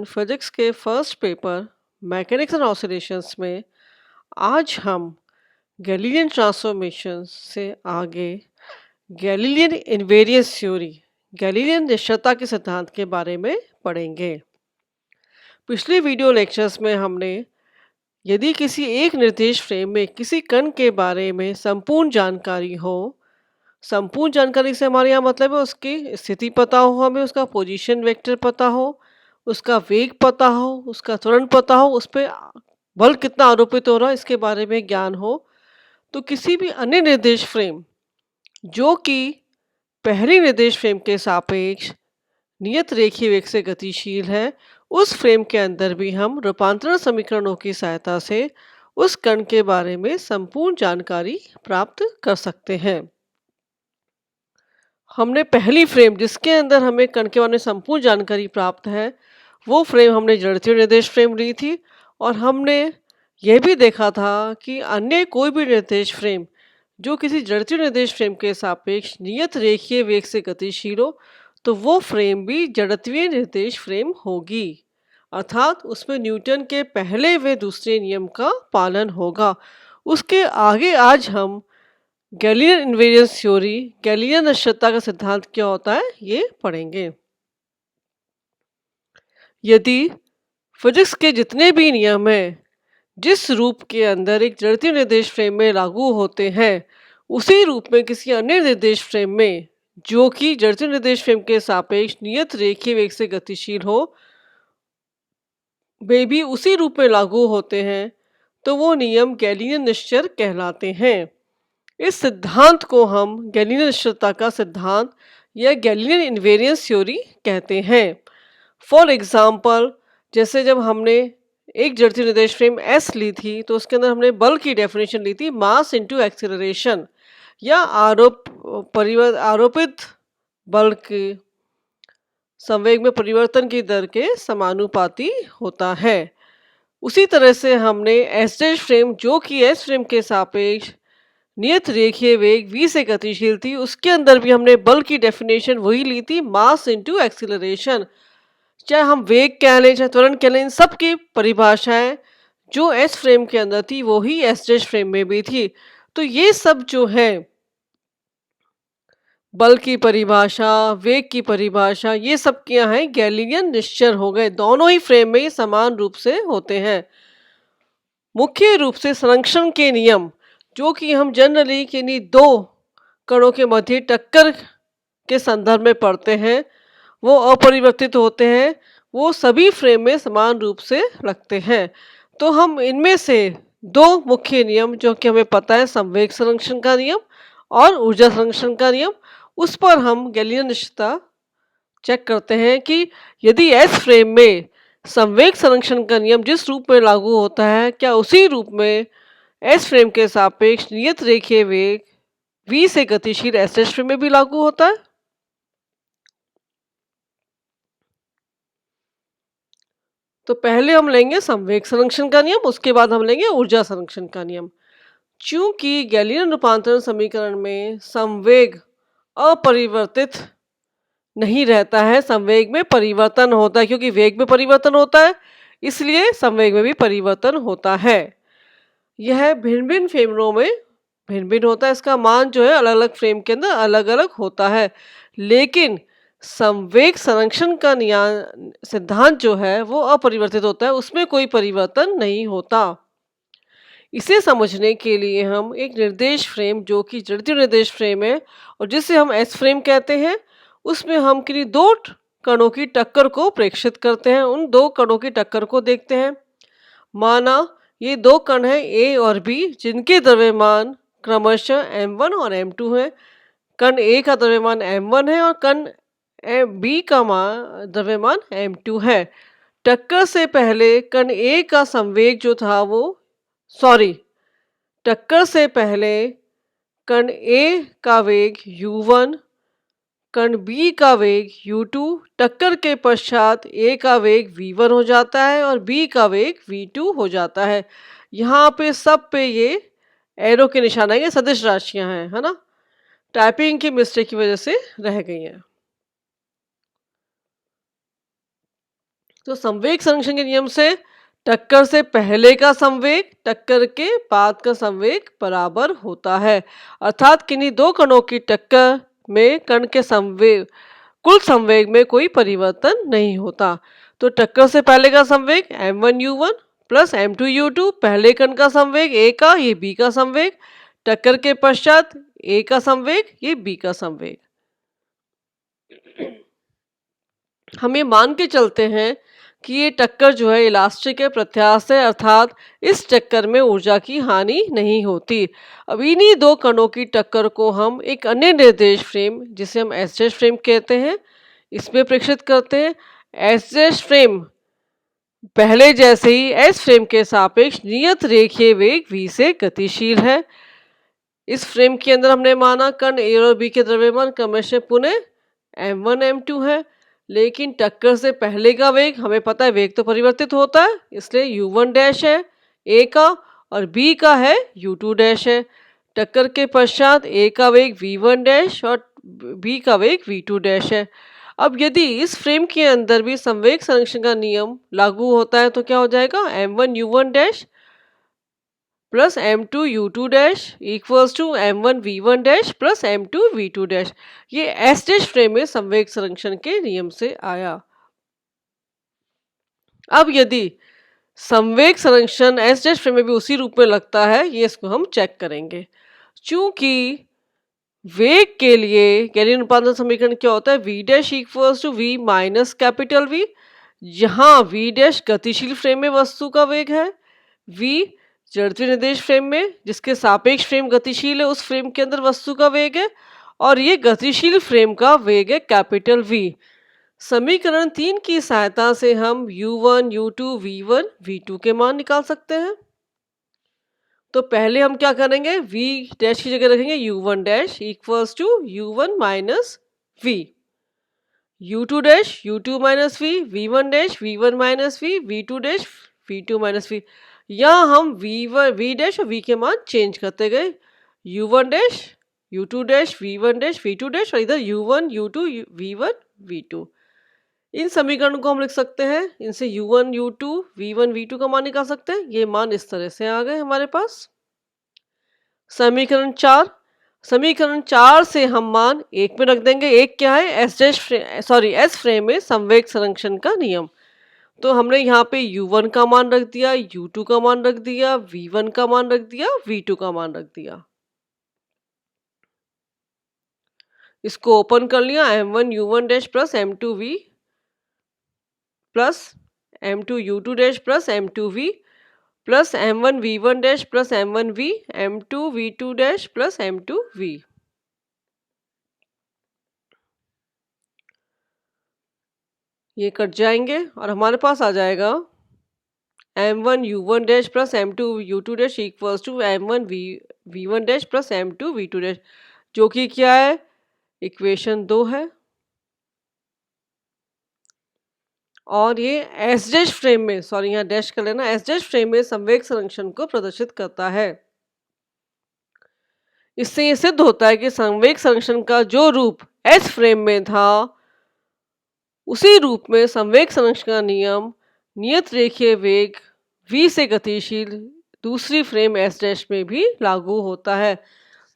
Physics के first paper mechanics and oscillations में आज हम गैलीलियन ट्रांसफॉर्मेशन से आगे गैलीलियन इनवेरियंस थ्योरी गैलीलियन निश्चलता के सिद्धांत के बारे में पढ़ेंगे। पिछले वीडियो लेक्चर्स में हमने यदि किसी एक निर्देश फ्रेम में किसी कण के बारे में संपूर्ण जानकारी हो, संपूर्ण जानकारी से हमारे यहाँ मतलब है उसकी स्थिति पता हो, हमें उसका पोजीशन वेक्टर पता हो, उसका वेग पता हो, उसका त्वरण पता हो, उस पे बल कितना आरोपित हो रहा है इसके बारे में ज्ञान हो, तो किसी भी अन्य निर्देश फ्रेम जो कि पहली निर्देश फ्रेम के सापेक्ष नियत रेखीय वेग से गतिशील है, उस फ्रेम के अंदर भी हम रूपांतरण समीकरणों की सहायता से उस कण के बारे में संपूर्ण जानकारी प्राप्त कर सकते हैं। हमने पहली फ्रेम जिसके अंदर हमें कण के बारे में संपूर्ण जानकारी प्राप्त है, वो फ्रेम हमने जड़त्वीय निर्देश फ्रेम ली थी और हमने यह भी देखा था कि अन्य कोई भी निर्देश फ्रेम जो किसी जड़त्वीय निर्देश फ्रेम के सापेक्ष नियत रेखीय वेग से गतिशील हो, तो वो फ्रेम भी जड़त्वीय निर्देश फ्रेम होगी, अर्थात उसमें न्यूटन के पहले व दूसरे नियम का पालन होगा। उसके आगे आज हम गैलीलियन इनवेरियंस थ्योरी, गैलीलियन निश्चलता का सिद्धांत क्या होता है, ये पढ़ेंगे। यदि फिजिक्स के जितने भी नियम हैं जिस रूप के अंदर एक जड़त्वीय निर्देश फ्रेम में लागू होते हैं, उसी रूप में किसी अन्य निर्देश फ्रेम में जो कि जड़त्वीय निर्देश फ्रेम के सापेक्ष नियत रेखीय वेग से गतिशील हो, वे भी उसी रूप में लागू होते हैं, तो वो नियम गैलीलियन निश्चल कहलाते हैं। इस सिद्धांत को हम गैलीलियन निश्चलता का सिद्धांत या गैलीलियन इनवेरियंस थ्योरी कहते हैं। फॉर एग्जाम्पल, जैसे जब हमने एक जड़त्वीय निर्देश फ्रेम एस ली थी, तो उसके अंदर हमने बल की डेफिनेशन ली थी मास इनटू एक्सीलरेशन, या आरोपित बल के संवेग में परिवर्तन की दर के समानुपाती होता है। उसी तरह से हमने एस डैश फ्रेम जो कि एस फ्रेम के सापेक्ष नियत रेखीय वेग v से गतिशील थी, उसके अंदर भी हमने बल की डेफिनेशन वही ली थी मास इनटू एक्सीलरेशन। चाहे हम वेग कह लें चाहे त्वरण कह लें, इन सब की परिभाषाएं जो एस फ्रेम के अंदर थी वही एस डैश फ्रेम में भी थी। तो ये सब जो है बल की परिभाषा, वेग की परिभाषा, ये सब क्या है गैलीलियन निश्चल हो गए। दोनों ही फ्रेम में ये समान रूप से होते हैं। मुख्य रूप से संरक्षण के नियम जो कि हम जनरली किन्हीं दो कणों के मध्य टक्कर के संदर्भ में पढ़ते हैं, वो अपरिवर्तित होते हैं, वो सभी फ्रेम में समान रूप से लगते हैं। तो हम इनमें से दो मुख्य नियम जो कि हमें पता है, संवेग संरक्षण का नियम और ऊर्जा संरक्षण का नियम, उस पर हम गैलीलियन निश्चलता चेक करते हैं कि यदि एस फ्रेम में संवेग संरक्षण का नियम जिस रूप में लागू होता है, क्या उसी रूप में एस फ्रेम के सापेक्ष नियत रेखीय वेग v से गतिशील एस डैश फ्रेम में भी लागू होता है। तो पहले हम लेंगे संवेग संरक्षण का नियम, उसके बाद हम लेंगे ऊर्जा संरक्षण का नियम। चूंकि गैलीलियन रूपांतरण समीकरण में संवेग अपरिवर्तित नहीं रहता है, संवेग में परिवर्तन होता है, क्योंकि वेग में परिवर्तन होता है इसलिए संवेग में भी परिवर्तन होता है। यह भिन्न भिन्न फ्रेमों में भिन्न भिन्न होता है, इसका मान जो है अलग अलग फ्रेम के अंदर अलग अलग होता है, लेकिन संवेग संरक्षण का सिद्धांत जो है वो अपरिवर्तित होता है, उसमें कोई परिवर्तन नहीं होता। इसे समझने के लिए हम एक निर्देश फ्रेम जो कि जड़त्वीय निर्देश फ्रेम है और जिसे हम एस फ्रेम कहते हैं, उसमें हम किन्हीं दो कणों की टक्कर को प्रेक्षित करते हैं, उन दो कणों की टक्कर को देखते हैं। माना ये दो कण हैं ए और बी, जिनके द्रव्यमान क्रमशः m1 और m2 है। कण ए का द्रव्यमान m1 है और कण बी का द्रव्यमान m2 है। टक्कर से पहले कण ए का संवेग जो था वो टक्कर से पहले कण ए का वेग u1, कण बी का वेग u2, टक्कर के पश्चात ए का वेग v1 हो जाता है और बी का वेग v2 हो जाता है। यहाँ पे सब पे ये एरो के निशान है, ये सदिश राशियां हैं, है ना, टाइपिंग की मिस्टेक की वजह से रह गई हैं। तो संवेग संरक्षण के नियम से टक्कर से पहले का संवेग टक्कर के बाद का संवेग बराबर होता है, अर्थात किन्हीं दो कणों की टक्कर में कण के संवेग कुल संवेग में कोई परिवर्तन नहीं होता। तो टक्कर से पहले का संवेग m1u1 प्लस m2u2, पहले कण का संवेग a का, ये b का संवेग, टक्कर के पश्चात a का संवेग, ये b का संवेग। हम ये मान के चलते हैं कि ये टक्कर जो है इलास्टिक है, प्रत्यास्थ है, अर्थात इस टक्कर में ऊर्जा की हानि नहीं होती। अब इन्हीं दो कणों की टक्कर को हम एक अन्य निर्देश फ्रेम, जिसे हम एस डैश फ्रेम कहते हैं, इसमें प्रेक्षित करते हैं। एस डैश फ्रेम पहले जैसे ही एस फ्रेम के सापेक्ष नियत रेखीय वेग v से गतिशील है। इस फ्रेम के अंदर हमने माना कण a और b के द्रव्यमान क्रमशः पुनः m1 m2 है, लेकिन टक्कर से पहले का वेग हमें पता है वेग तो परिवर्तित होता है, इसलिए u1 डैश है a का और b का है u2 डैश है। टक्कर के पश्चात a का वेग v1 डैश और b का वेग v2 डैश है। अब यदि इस फ्रेम के अंदर भी संवेग संरक्षण का नियम लागू होता है तो क्या हो जाएगा, m1 u1 dash plus m2 u2 dash equals to m1 v1 dash plus m2 v2 dash. ये एस डैश फ्रेम में संवेग संरक्षण के नियम से आया। अब यदि संवेग संरक्षण एस डैश फ्रेम में भी उसी रूप में लगता है, ये इसको हम चेक करेंगे। चूंकि वेग के लिए गैलीलियन रूपांतरण समीकरण क्या होता है, v dash equals to v minus capital V, जहां v डैश गतिशील फ्रेम में वस्तु का वेग है, v जड़त्वीय निर्देश फ्रेम में जिसके सापेक्ष फ्रेम गतिशील है उस फ्रेम के अंदर वस्तु का वेग है, और ये गतिशील फ्रेम का वेग है कैपिटल V। समीकरण 3 की सहायता से हम u1 u2 v1 v2 के मान निकाल सकते हैं। तो पहले हम क्या करेंगे, v डैश की जगह रखेंगे u1 dash equals to u1 minus v, u2 dash u2 minus v, v1 dash v1 minus v, v2 dash v2 minus v। यहाँ हम v डैश और v के मान चेंज करते गए, u1 dash u2 dash v1 dash v2 dash और इधर u1 u2 v1 v2। इन समीकरणों को हम लिख सकते हैं, इनसे u1 u2 v1 v2 का मान निकाल सकते हैं। ये मान इस तरह से आ गए हमारे पास। समीकरण 4 से हम मान 1 में रख देंगे। एक क्या है, एस फ्रेम में संवेग संरक्षण का नियम। तो हमने यहाँ पे u1 का मान रख दिया, u2 का मान रख दिया, v1 का मान रख दिया, v2 का मान रख दिया। इसको ओपन कर लिया, m1 u1 dash plus m2 v plus m2 u2 dash plus m2 v plus m1 v1 dash plus m1 v m2 v2 dash plus m2 v। ये कट जाएंगे और हमारे पास आ जाएगा m1 u1 dash plus m2 u2 dash equals to m1 v1 dash plus m2 v2 dash, जो कि क्या है, इक्वेशन 2 है। और ये एस डैश फ्रेम में, सॉरी यहाँ डैश कर लेना, एस डैश फ्रेम में संवेग संरक्षण को प्रदर्शित करता है। इससे ये सिद्ध होता है कि संवेग संरक्षण का जो रूप एस फ्रेम में था उसी रूप में संवेग संरक्षण का नियम नियत रेखीय वेग v से गतिशील दूसरी फ्रेम एस डैश में भी लागू होता है।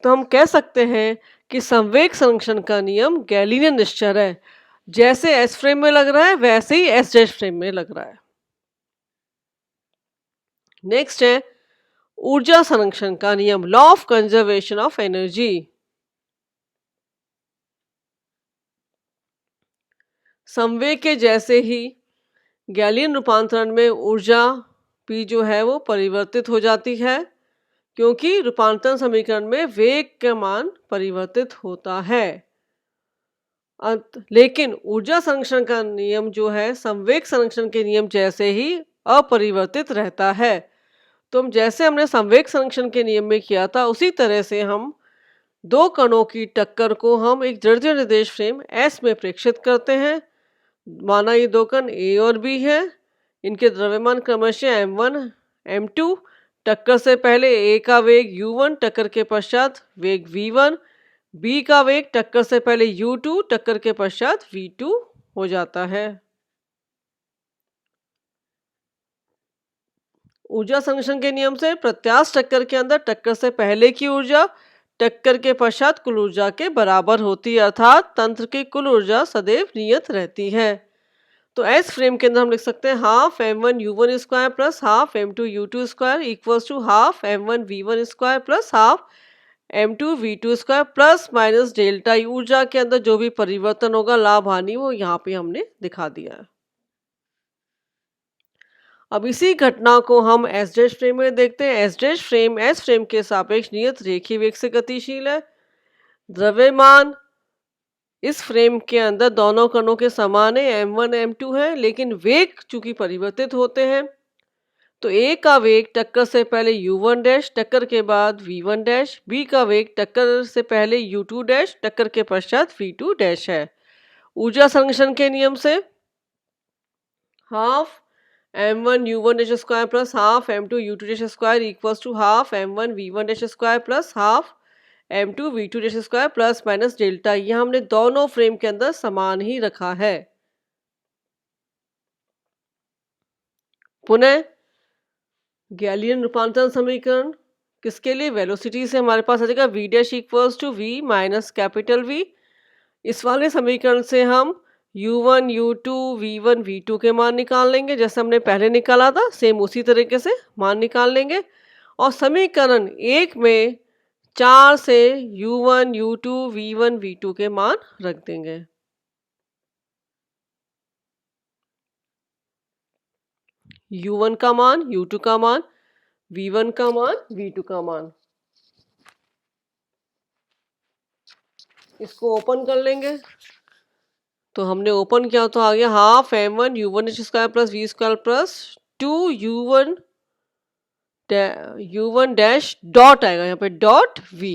तो हम कह सकते हैं कि संवेग संरक्षण का नियम गैलीलियन निश्चर है, जैसे एस फ्रेम में लग रहा है वैसे ही एस डैश फ्रेम में लग रहा है। नेक्स्ट है ऊर्जा संरक्षण का नियम, law of conservation of energy. संवेग के जैसे ही गैलीलियन रूपांतरण में ऊर्जा P जो है वो परिवर्तित हो जाती है, क्योंकि रूपांतरण समीकरण में वेग का मान परिवर्तित होता है। लेकिन ऊर्जा संरक्षण का नियम जो है संवेग संरक्षण के नियम जैसे ही अपरिवर्तित रहता है। तो हम जैसे हमने संवेग संरक्षण के नियम में किया था उसी तरह से हम दो कणों की टक्कर को हम एक जड़त्वीय निर्देश फ्रेम S में प्रेक्षित करते हैं। माना ये दो कण A और B है, इनके द्रव्यमान क्रमशः m1 m2, टक्कर से पहले A का वेग u1, टक्कर के पश्चात वेग v1, B का वेग टक्कर से पहले u2, टक्कर के पश्चात v2 हो जाता है। ऊर्जा संरक्षण के नियम से प्रत्यास्थ टक्कर के अंदर टक्कर से पहले की ऊर्जा टक्कर के पश्चात कुल ऊर्जा के बराबर होती है, अर्थात तंत्र की कुल ऊर्जा सदैव नियत रहती है। तो एस फ्रेम के अंदर हम लिख सकते हैं half m1 u1 square plus half m2 u2 square equals to half m1 v1 square plus half m2 v2 square plus minus delta E. ऊर्जा के अंदर जो भी परिवर्तन होगा, लाभ हानि, वो यहाँ पे हमने दिखा दिया है। अब इसी घटना को हम एस डैश फ्रेम में देखते हैं। S dash frame S frame के सापेक्ष नियत रेखीय वेग से गतिशील है। द्रव्यमान इस फ्रेम के अंदर दोनों कणों के समान है, m1 m2 है, लेकिन वेग चूंकि परिवर्तित होते हैं तो ए का वेग टक्कर से पहले u1 डैश, टक्कर के बाद v1 डैश, बी का वेग टक्कर से पहले u2 डैश, टक्कर के पश्चात v2 डैश है। ऊर्जा संरक्षण के नियम से half m1 u1 dash square plus half m2 u2 dash square equals to half m1 v1 dash square plus half m2 v2 dash square plus minus delta. यह हमने दोनों फ्रेम के अंदर समान ही रखा है। पुनः गैलियन रूपांतरण समीकरण किसके लिए? वेलोसिटी से हमारे पास आ जाएगा v dash equals to v minus capital V। इस वाले समीकरण से हम u1 u2 v1 v2 के मान निकाल लेंगे, जैसे हमने पहले निकाला था सेम उसी तरीके से मान निकाल लेंगे। और समीकरण 1 में 4 से u1 u2 v1 v2 के मान रख देंगे। u1 का मान, u2 का मान, v1 का मान, v2 का मान, इसको ओपन कर लेंगे। तो हमने ओपन किया तो आ गया half m1 u1 square plus v square plus 2 u1 dash dot आएगा यहाँ पे डॉट v।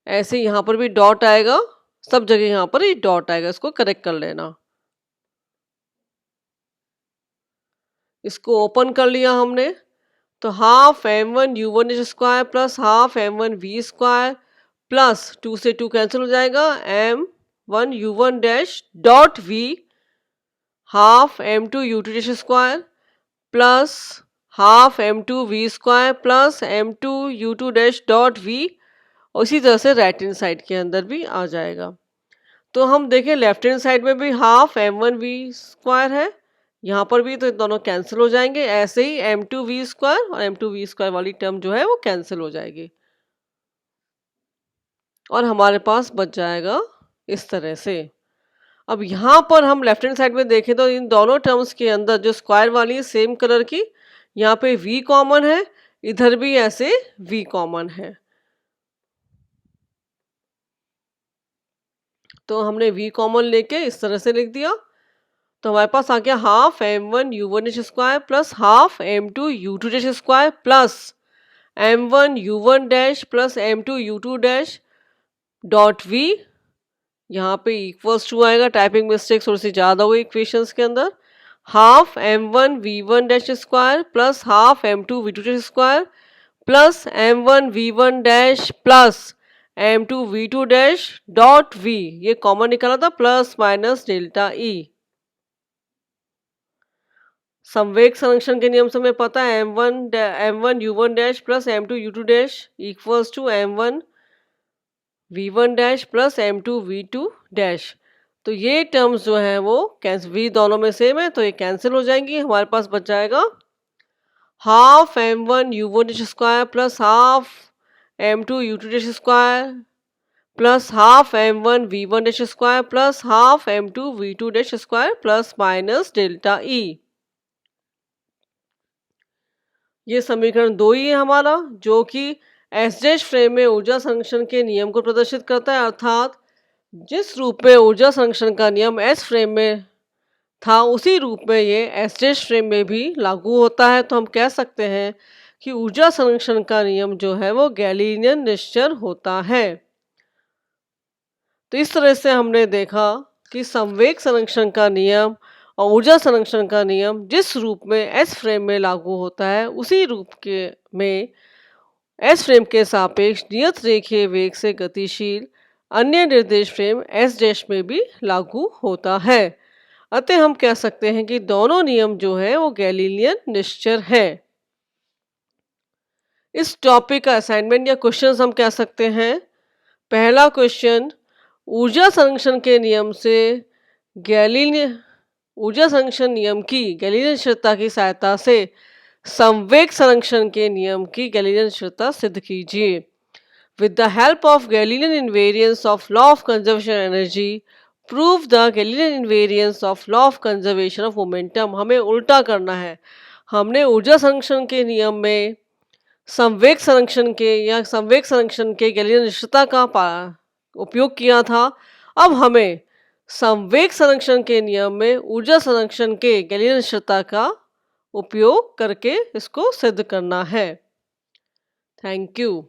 ऐसे यहाँ पर भी डॉट आएगा, सब जगह यहाँ पर ही डॉट आएगा, इसको करेक्ट कर लेना। इसको ओपन कर लिया हमने तो half m1 u1 square plus half m1 v square plus 2 से 2 कैंसिल हो जाएगा m1 u1 dash dot v half m2 u2 dash square plus half m2 v square plus m2 u2 dash dot v। और इसी तरह से right hand side के अंदर भी आ जाएगा। तो हम देखें लेफ्ट हैंड साइड में भी हाफ m1 v स्क्वायर है, यहाँ पर भी, तो दोनों कैंसिल हो जाएंगे। ऐसे ही m2 v स्क्वायर और m2 v स्क्वायर वाली टर्म जो है वो कैंसिल हो जाएगी और हमारे पास बच जाएगा इस तरह से। अब यहाँ पर हम लेफ्ट हैंड साइड में देखें तो इन दोनों टर्म्स के अंदर जो स्क्वायर वाली है सेम कलर की, यहाँ पे v कॉमन है, इधर भी ऐसे v कॉमन है। तो हमने v कॉमन लेके इस तरह से लिख दिया तो हमारे पास आ गया half m1 u1 square plus half m2 u2 dash square plus m1 u1 dash plus m2 u2 dash dot v। यहाँ पे इक्वल्स टू आएगा, टाइपिंग मिस्टेक थोड़ी सी ज़्यादा हुई इक्वेशंस के अंदर। Half m1 v1 dash square plus half m2 v2 dash square plus m1 v1 dash plus m2 v2 dash dot v, ये common निकाला था, प्लस माइनस डेल्टा ई। संवेग संरक्षण के नियम से हमें पता है m1 u1 dash plus m2 u2 dash equals to m1 v1 dash plus m2 v2 dash. तो ये टर्म्स जो है वो कैंसिल, v दोनों में सेम है तो ये कैंसिल हो जाएंगी। हमारे पास बच जाएगा half m1 u1 square plus half m2 u2 dash square plus half m1 v1 dash square plus half m2 v2 dash square plus minus delta ई। ये समीकरण 2 ही है हमारा, जो कि एस डैश फ्रेम में ऊर्जा संरक्षण के नियम को प्रदर्शित करता है, अर्थात जिस रूप में ऊर्जा संरक्षण का नियम एस फ्रेम में था उसी रूप में ये एस डैश फ्रेम में भी लागू होता है। तो हम कह सकते हैं कि ऊर्जा संरक्षण का नियम जो है वो गैलीलियन निश्चर होता है। तो इस तरह से हमने देखा कि संवेग संरक्षण का नियम और ऊर्जा संरक्षण का नियम जिस रूप में एस फ्रेम में लागू होता है उसी रूप के में एस फ्रेम के सापेक्ष नियत रेखीय वेग से गतिशील अन्य निर्देश फ्रेम एस डैश में भी लागू होता है। अतः हम कह सकते हैं कि दोनों नियम जो है वो गैलीलियन निश्चर है। इस टॉपिक का असाइनमेंट या क्वेश्चंस हम कह सकते हैं। पहला क्वेश्चन, ऊर्जा संरक्षण के नियम से गैलीलियन ऊर्जा संरक्षण नियम की गैलीलियन स्थिरता की सहायता से संवेग संरक्षण के नियम की गैलीलियन स्थिरता सिद्ध कीजिए। With the help of Galilean invariance of law of conservation energy prove the Galilean invariance of law of conservation of momentum. हमें उल्टा करना है। हमने ऊर्जा संरक्षण के नियम में संवेग संरक्षण के गैलीलियन निश्चितता का उपयोग किया था। अब हमें संवेग संरक्षण के नियम में ऊर्जा संरक्षण के गैलीलियन निश्चितता का उपयोग करके इसको सिद्ध करना है। Thank you.